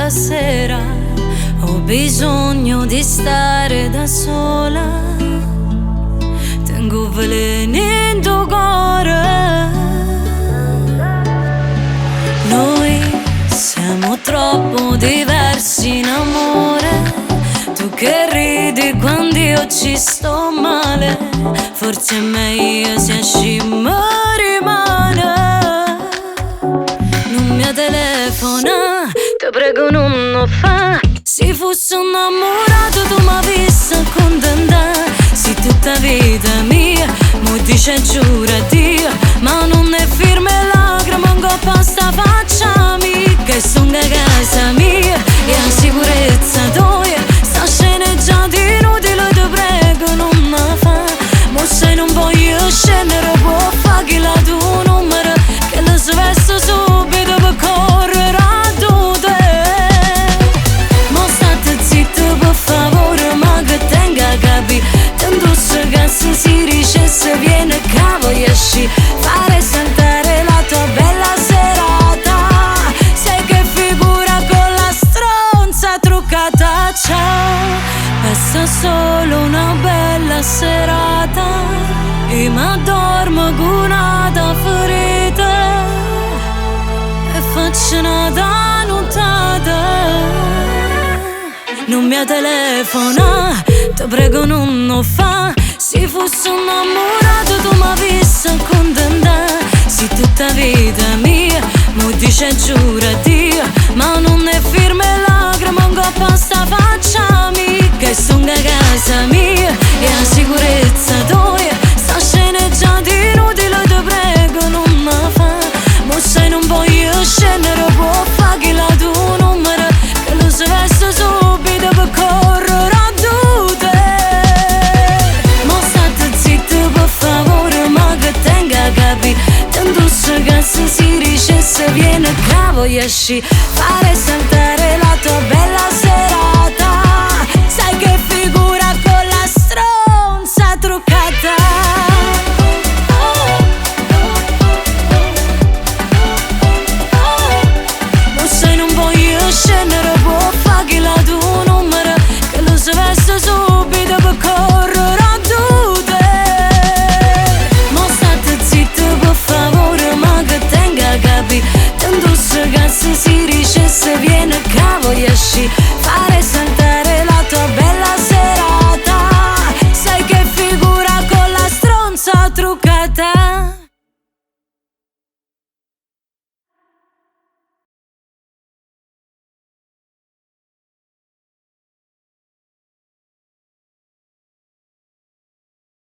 stasera ho bisogno di stare da sola. Tengo veleno in tuo cuore. Noi siamo troppo diversi in amore. Tu che ridi quando io ci sto male. Forse è meglio se esci ma rimane. Non mi telefona, ti prego non lo fa. Se fossi innamorato tu mi avessi accontentare. Se tutta vita mia, mo dice giura Dio. Ma non è firme lacrime, un coppa sta faccia mia. Che sono a casa mia e a sicurezza tua. Sta sceneggiata inutile, ti prego non mi fa. Mo se non voglio scendere può fare chi la tuo numero. Che lo svesto subito per correre a te. Mo state zitto per favore, ma che tenga a capire. Tanto se cazzo si ricesse viene cavo e esci. Fare saltare la tua bella serata. Sai che figura con la stronza truccata. Ciao, passa solo una bella serata e m'addormo con una ferita e faccio una nottata. Non mi telefona, ti prego non lo fa. Se fossi innamorato tu mi avessi accontentare. Se tutta vita mia, mo dice giura Dio. Ma non è firme lacrime, un coppa sta faccia mia. Che sono a casa mia e a sicurezza tua. Sta sceneggiata inutile, ti prego non mi fa. Mo se non voglio scendere può fare chi la tuo numero. Che lo svesto subito per correre a te. Mo state zitto per favore, ma che tenga a capire. Tanto se cazzo si ricesse viene cavo e esci. Fare saltare la tua bella serata. Sai che figura con la stronza truccata. Mo se non voglio scendere può fare chi la tuo numero. Che lo svesto subito per correre a te. Mo state zitto per favore, ma che tenga a capire. Tanto se cazzo si ricesse viene cavo e esci. Fare saltare la tua bella serata. Sai che figura con la stronza truccata.